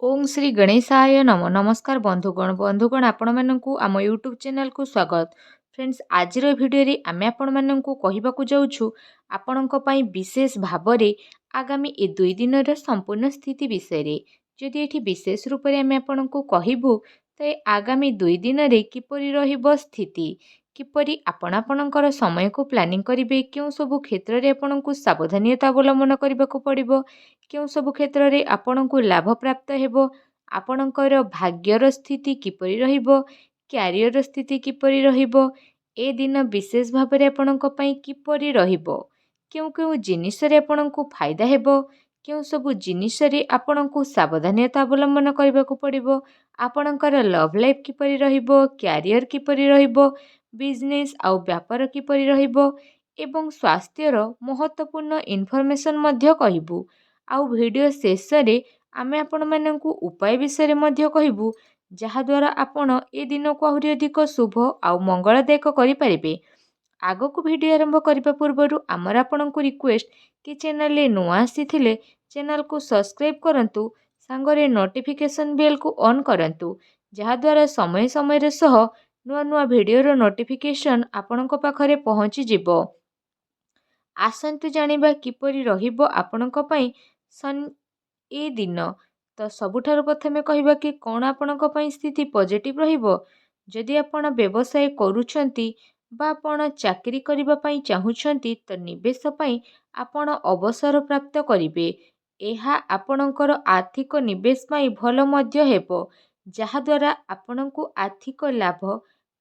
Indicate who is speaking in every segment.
Speaker 1: ओम श्री गणेशाय नम नमस्कार बंधुगण आपण मानकु आम यूट्यूब चैनल को स्वागत। फ्रेंड्स आज भिडियो आम आपण मानकु कहबाकू जाउछु आपणक पई विशेष भावरे आगामी ए 2 दिन संपूर्ण स्थिति विषय रे जदि एठी विशेष रूप रे आम आपणकु कहबू तो आगामी 2 दिन रे किपरि रहिबो स्थिति किपरि आपणकर समय को प्लानिंग करिवे क्यों सब क्षेत्र रे आपणकु सावधानीता अवलंबन करबाकू पड़िबो क्यों सब क्षेत्र रे आपणकु लाभ प्राप्त हेबो आपणकर भाग्यर स्थिति किपरि रहिबो क्यारियर स्थिति किपरि रहिबो ए दिन विशेष भाव में आपणक पई किपरि रहिबो क्यों क्यों जिनिस रे आपणकु फायदा हेबो क्यों सब जिनिस रे आपणकु सावधानीता अवलंबन करबाकू पड़िबो आपणकर लव लाइफ किपरि रहिबो क्यारियर किपरि रहिबो बिजनेस आउ व्यापार किपरि रहिबो एवं स्वास्थ्यर महत्वपूर्ण इनफॉरमेशन मध्य कहिबू आउ वीडियो शेष रे आमे आपण माननकु उपाय विषय मध्य कहिबू जहाद्वारा आपण ए दिन को आहुरी अधिक शुभ आउ मंगलदायक करिपारिबे। आगकू वीडियो आरंभ करबा पूर्वरु आमर आपणकु रिक्वेस्ट कि चैनल ले नुआ आसीथिले चैनल को सब्सक्राइब करंतु सांगरे नोटिफिकेशन बेल को ऑन करंतु जहाद्वारा समय समय रे सह नुआ नुआ वीडियो रो नोटिफिकेशन आपणक पाखरे पहुंची जिवो। आसंतु जानिबा किपरि रहिबो आपणक पई ए दिन तो सबुठारु प्रथमे कहिबा कि कौन आपणक पई स्थिति पॉजिटिव रहिबो जदि आपण व्यवसाय करूछंती बा आपण चाकरी करिबा पई चाहुछंती तो निवेश पई आपण अवसर प्राप्त करिवे एहा आपणकर आर्थिक निवेश पई भल मध्य हेबो जहाद्वारा आपणकु आर्थिक लाभ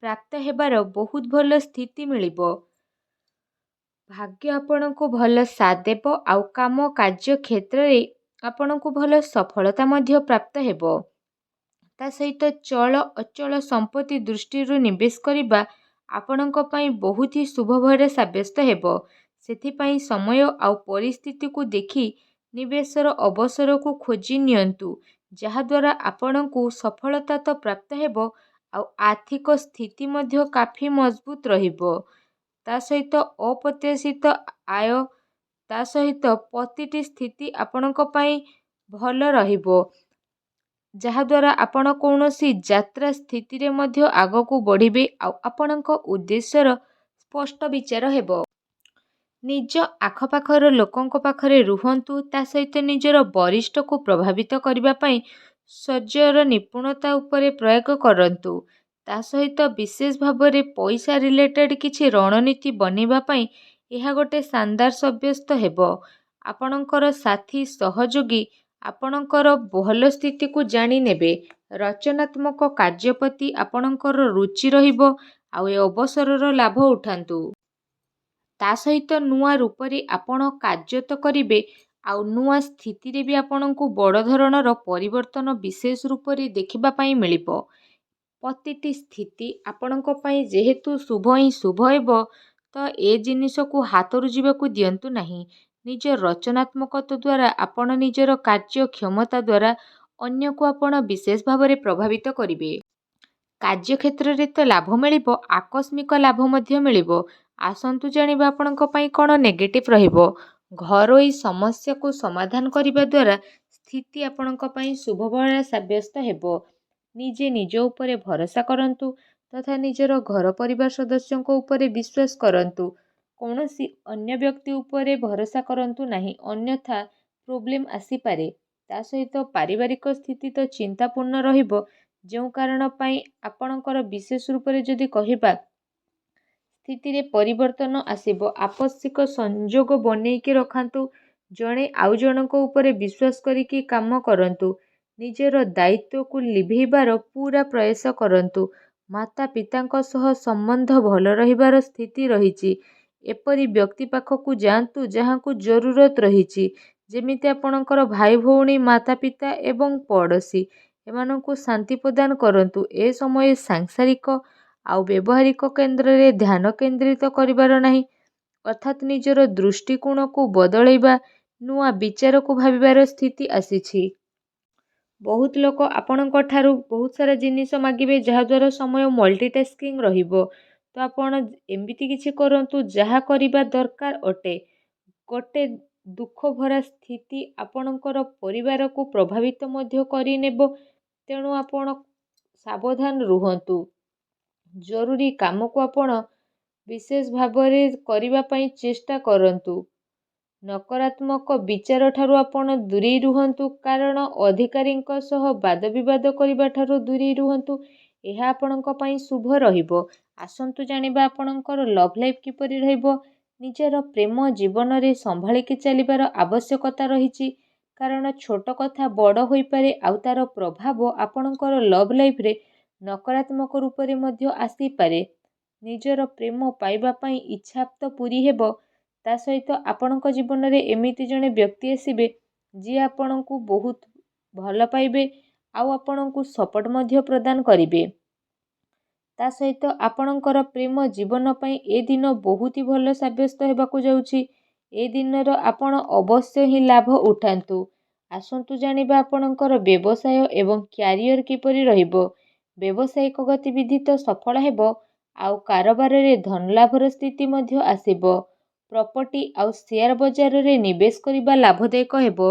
Speaker 1: प्राप्त हेबार बहुत भल स्थिति मिलिबो भाग्य आपणकु भल साथ देबो आउ काम कार्य क्षेत्र रे आपणकु भल सफलता मध्य प्राप्त हेबो ता सहित चल अचल संपत्ति दृष्टि निवेश करिबा आपणक पई बहुत ही शुभ भरे साब्यस्त हेबो सेथिपई समय आउ परिस्थिति को देखि निवेशर अवसर को खोजी नियंतु जहाद्वारा आपणकु सफलता तो प्राप्त हेबो आउ आर्थिक स्थिति मध्य काफी मजबूत रहिबो ता सहित अप्रत्याशित आय ता सहित प्रतिटी स्थिति आपणक पई भल रहिबो जहाद्वारा आपण कौनसी यात्रा स्थिति रे मध्य आगकू बढ़िबे आउ आपणक उद्देश्यर स्पष्ट विचार हेबो निज आखपाखर लोकंक पाखरे रुहंतु ता सहित निजर वरिष्ठ को प्रभावित करबा पई सज्जर निपुणता उपरे प्रयोग करंतु ता सहित विशेष भावरे पैसा रिलेटेड किछि रणनीति बनेबा पई एहा गोटे शानदार सब्यस्त हेबो आपणकर साथी सहयोगी आपणकर भल स्थिति को जानी नेबे रचनात्मक कार्यपति आपणकर रुचि रहिबो आउ ए अवसरर लाभ उठांतु ता सहित नुआ रूप रे आपण कार्य तो करिवे आउ नुआ स्थिति रे भी आपणकु बड़ धरणर परिवर्तन विशेष रूप रे देखिबा पई मिलिबो प्रतिटी स्थिति आपणक पई जेहेतु शुभ ही शुभ हेबो तो ए जिनिस को हातरु जीवाकू दियंतु नाही निज रचनात्मकता द्वारा आपण निजर कार्य क्षमता द्वारा अन्य को आपण विशेष भाव में प्रभावित करिवे कार्य क्षेत्र रे तो लाभ मिलिबो आकस्मिक लाभ मध्य मिलिबो आसंतु जानिबा आपणक पई कोन नेगेटिव रहिबो घरोई समस्या को समाधान करिबा द्वारा स्थिति आपणक पई शुभ भला साब्यस्त हेबो निजे निज उपरे भरोसा करंतु तथा निजर घर परिवार सदस्यों उपरे विश्वास करंतु कौनसी अन्य व्यक्ति उपरे भरोसा करंतु नाही अन्यथा प्रोब्लेम आसी पारे ता सहित पारिवारिक स्थिति तो चिंतापूर्ण रहिबो जो कारण पई आपणकर विशेष रूप रे जदि कहिबा स्थिति रे परिवर्तन आसीबो आपसिक संजोग बनेइके रखंतु जणे आउ जनको उपरे विश्वास करिके काम करंतु निजर दायित्व को लिभेबार पूरा प्रयास करंतु माता पितांक सह संबंध भल रहिबार स्थिति रहिछि एपरि व्यक्ति पाखकू जातु जहाँ को जरूरत रहिछि जेमिति आपणकर भाई भौणी माता पिता एवं पड़ोशी एमानंकु शांति प्रदान करंतु ए समय सांसारिक आउ व्यवहारिक केन्द्र रे ध्यान केंद्रित करिबार नाही अर्थात निजर दृष्टिकोण को बदलैबा नुआ विचार को भाबिबार स्थिति आसीछि बहुत लोक आपणक ठारू बहुत सारा जिनिस मागिबे जहाद्वारा समय मल्टीटास्किंग रहिबो तो आपण एमिति किछि करंतु जहा करिबा दरकार अटे गोटे ଦୁଃଖ ଭରା ସ୍ଥିତି ଆପଣଙ୍କର ପରିବାରକୁ ପ୍ରଭାବିତ ମଧ୍ୟ କରିନେବ। ତେଣୁ ଆପଣ ସାବଧାନ ରୁହନ୍ତୁ। ଜରୁରୀ କାମକୁ ଆପଣ ବିଶେଷ ଭାବରେ କରିବା ପାଇଁ ଚେଷ୍ଟା କରନ୍ତୁ। ନକାରାତ୍ମକ ବିଚାର ଠାରୁ ଆପଣ ଦୂରେଇ ରୁହନ୍ତୁ, କାରଣ ଅଧିକାରୀଙ୍କ ସହ ବାଦବିବାଦ କରିବା ଠାରୁ ଦୂରେଇ ରୁହନ୍ତୁ। ଏହା ଆପଣଙ୍କ ପାଇଁ ଶୁଭ ରହିବ। ଆସନ୍ତୁ ଜାଣିବା ଆପଣଙ୍କର ଲଭ୍ ଲାଇଫ୍ କିପରି ରହିବ। ନିଜର ପ୍ରେମ ଜୀବନରେ ସମ୍ଭାଳିକି ଚାଲିବାର ଆବଶ୍ୟକତା ରହିଛି, କାରଣ ଛୋଟ କଥା ବଡ଼ ହୋଇପାରେ ଆଉ ତାର ପ୍ରଭାବ ଆପଣଙ୍କର ଲଭ୍ ଲାଇଫ୍ରେ ନକାରାତ୍ମକ ରୂପରେ ମଧ୍ୟ ଆସିପାରେ। ନିଜର ପ୍ରେମ ପାଇବା ପାଇଁ ଇଚ୍ଛା ତ ପୂରି ହେବ, ତା ସହିତ ଆପଣଙ୍କ ଜୀବନରେ ଏମିତି ଜଣେ ବ୍ୟକ୍ତି ଆସିବେ ଯିଏ ଆପଣଙ୍କୁ ବହୁତ ଭଲ ପାଇବେ ଆଉ ଆପଣଙ୍କୁ ସପୋର୍ଟ ମଧ୍ୟ ପ୍ରଦାନ କରିବେ। ତା ସହିତ ଆପଣଙ୍କର ପ୍ରେମ ଜୀବନ ପାଇଁ ଏ ଦିନ ବହୁତ ହି ଭଲ ସାବ୍ୟସ୍ତ ହେବାକୁ ଯାଉଛି। ଏ ଦିନର ଆପଣ ଅବଶ୍ୟ ହିଁ ଲାଭ ଉଠାନ୍ତୁ। ଆସନ୍ତୁ ଜାଣିବା ଆପଣଙ୍କର ବ୍ୟବସାୟ ଏବଂ କ୍ୟାରିୟର କିପରି ରହିବ। ବ୍ୟବସାୟିକ ଗତିବିଧି ତ ସଫଳ ହେବ, ଆଉ କାରବାରରେ ଧନଲାଭର ସ୍ଥିତି ମଧ୍ୟ ଆସିବ। ପ୍ରପର୍ଟି ଆଉ ସେୟାର ବଜାରରେ ନିବେଶ କରିବା ଲାଭଦାୟକ ହେବ।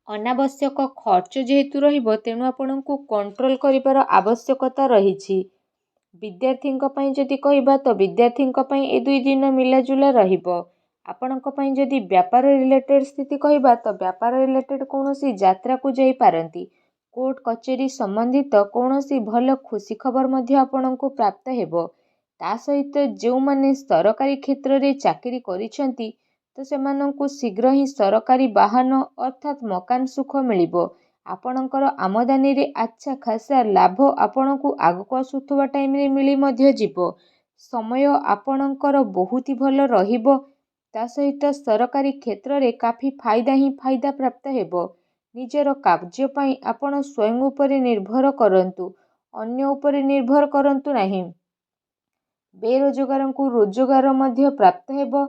Speaker 1: ଅନାବଶ୍ୟକ ଖର୍ଚ୍ଚ ଯେହେତୁ ରହିବ, ତେଣୁ ଆପଣଙ୍କୁ କଣ୍ଟ୍ରୋଲ କରିବାର ଆବଶ୍ୟକତା ରହିଛି। ବିଦ୍ୟାର୍ଥୀଙ୍କ ପାଇଁ ଯଦି କହିବା ତ ବିଦ୍ୟାର୍ଥୀଙ୍କ ପାଇଁ ଏ 2 ଦିନ ମିଲାଜୁଲା ରହିବ। ଆପଣଙ୍କ ପାଇଁ ଯଦି ବ୍ୟାପାର ରିଲେଟେଡ୍ ସ୍ଥିତି କହିବା ତ ବ୍ୟାପାର ରିଲେଟେଡ୍ କୌଣସି ଯାତ୍ରାକୁ ଯାଇପାରନ୍ତି। କୋର୍ଟ କଚେରୀ ସମ୍ବନ୍ଧିତ କୌଣସି ଭଲ ଖୁସି ଖବର ମଧ୍ୟ ଆପଣଙ୍କୁ ପ୍ରାପ୍ତ ହେବ। ତା ସହିତ ଯେଉଁମାନେ ସରକାରୀ କ୍ଷେତ୍ରରେ ଚାକିରି କରିଛନ୍ତି ତ ସେମାନଙ୍କୁ ଶୀଘ୍ର ହିଁ ସରକାରୀ ବାହନ ଅର୍ଥାତ୍ ମକାନ ସୁଖ ମିଳିବ। ଆପଣଙ୍କର ଆମଦାନୀରେ ଆଚ୍ଛା ଖାସା ଲାଭ ଆପଣଙ୍କୁ ଆଗକୁ ଆସୁଥିବା ଟାଇମରେ ମିଳି ମଧ୍ୟ ଯିବ। ସମୟ ଆପଣଙ୍କର ବହୁତ ଭଲ ରହିବ। ତା ସହିତ ସରକାରୀ କ୍ଷେତ୍ରରେ କାଫି ଫାଇଦା ହିଁ ଫାଇଦା ପ୍ରାପ୍ତ ହେବ। ନିଜର କାର୍ଯ୍ୟ ପାଇଁ ଆପଣ ସ୍ୱୟଂ ଉପରେ ନିର୍ଭର କରନ୍ତୁ, ଅନ୍ୟ ଉପରେ ନିର୍ଭର କରନ୍ତୁ ନାହିଁ। ବେରୋଜଗାରଙ୍କୁ ରୋଜଗାର ମଧ୍ୟ ପ୍ରାପ୍ତ ହେବ।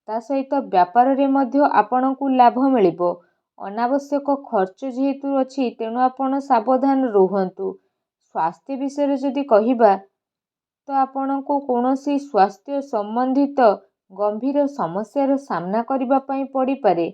Speaker 1: ତା ସହିତ ବ୍ୟାପାରରେ ମଧ୍ୟ ଆପଣଙ୍କୁ ଲାଭ ମିଳିବ। ଅନାବଶ୍ୟକ ଖର୍ଚ୍ଚ ଯେହେତୁ ଅଛି, ତେଣୁ ଆପଣ ସାବଧାନ ରୁହନ୍ତୁ। ସ୍ୱାସ୍ଥ୍ୟ ବିଷୟରେ ଯଦି କହିବା ତ ଆପଣଙ୍କୁ କୌଣସି ସ୍ୱାସ୍ଥ୍ୟ ସମ୍ବନ୍ଧିତ ଗମ୍ଭୀର ସମସ୍ୟାର ସାମ୍ନା କରିବା ପାଇଁ ପଡ଼ିପାରେ।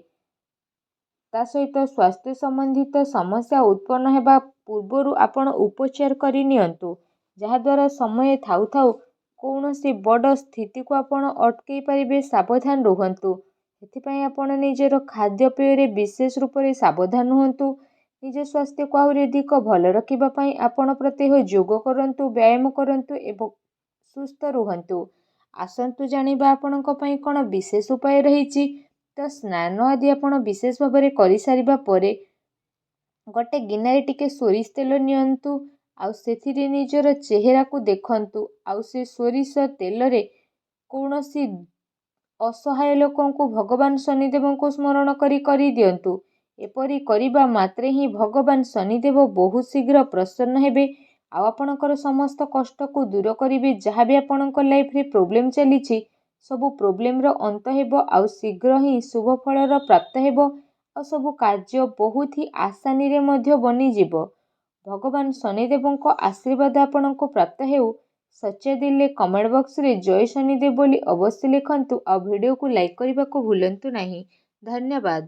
Speaker 1: ତା ସହିତ ସ୍ୱାସ୍ଥ୍ୟ ସମ୍ବନ୍ଧିତ ସମସ୍ୟା ଉତ୍ପନ୍ନ ହେବା ପୂର୍ବରୁ ଆପଣ ଉପଚାର କରି ନିଅନ୍ତୁ, ଯାହାଦ୍ୱାରା ସମୟ ଥାଉ ଥାଉ କୌଣସି ବଡ଼ ସ୍ଥିତିକୁ ଆପଣ ଅଟକେଇ ପାରିବେ। ସାବଧାନ ରୁହନ୍ତୁ। ସେଥିପାଇଁ ଆପଣ ନିଜର ଖାଦ୍ୟପେୟରେ ବିଶେଷ ରୂପରେ ସାବଧାନ ହୁଅନ୍ତୁ। ନିଜ ସ୍ୱାସ୍ଥ୍ୟକୁ ଆହୁରି ଅଧିକ ଭଲ ରଖିବା ପାଇଁ ଆପଣ ପ୍ରତ୍ୟହ ଯୋଗ କରନ୍ତୁ, ବ୍ୟାୟାମ କରନ୍ତୁ ଏବଂ ସୁସ୍ଥ ରୁହନ୍ତୁ। ଆସନ୍ତୁ ଜାଣିବା ଆପଣଙ୍କ ପାଇଁ କ'ଣ ବିଶେଷ ଉପାୟ ରହିଛି। ତ ସ୍ନାନ ଆଦି ଆପଣ ବିଶେଷ ଭାବରେ କରିସାରିବା ପରେ ଗୋଟେ ଗିନାରେ ଟିକେ ସୋରିଷ ତେଲ ନିଅନ୍ତୁ, ଆଉ ସେଥିରେ ନିଜର ଚେହେରାକୁ ଦେଖନ୍ତୁ, ଆଉ ସେ ସୋରିଷ ତେଲରେ କୌଣସି ଅସହାୟ ଲୋକଙ୍କୁ ଭଗବାନ ଶନିଦେବଙ୍କୁ ସ୍ମରଣ କରି ଦିଅନ୍ତୁ। ଏପରି କରିବା ମାତ୍ରେ ହିଁ ଭଗବାନ ଶନିଦେବ ବହୁତ ଶୀଘ୍ର ପ୍ରସନ୍ନ ହେବେ ଆଉ ଆପଣଙ୍କର ସମସ୍ତ କଷ୍ଟକୁ ଦୂର କରିବେ। ଯାହା ବି ଆପଣଙ୍କ ଲାଇଫରେ ପ୍ରୋବ୍ଲେମ ଚାଲିଛି, ସବୁ ପ୍ରୋବ୍ଲେମର ଅନ୍ତ ହେବ ଆଉ ଶୀଘ୍ର ହିଁ ଶୁଭ ଫଳର ପ୍ରାପ୍ତ ହେବ ଆଉ ସବୁ କାର୍ଯ୍ୟ ବହୁତ ହି ଆସାନୀରେ ମଧ୍ୟ ବନିଯିବ। ଭଗବାନ ଶନିଦେବଙ୍କ ଆଶୀର୍ବାଦ ଆପଣଙ୍କୁ ପ୍ରାପ୍ତ ହେଉ। ସଚ୍ଚା ଦିଲରେ କମେଣ୍ଟ ବକ୍ସରେ ଜୟ ଶନିଦେବ ବୋଲି ଅବଶ୍ୟ ଲେଖନ୍ତୁ ଆଉ ଭିଡ଼ିଓକୁ ଲାଇକ୍ କରିବାକୁ ଭୁଲନ୍ତୁ ନାହିଁ। ଧନ୍ୟବାଦ।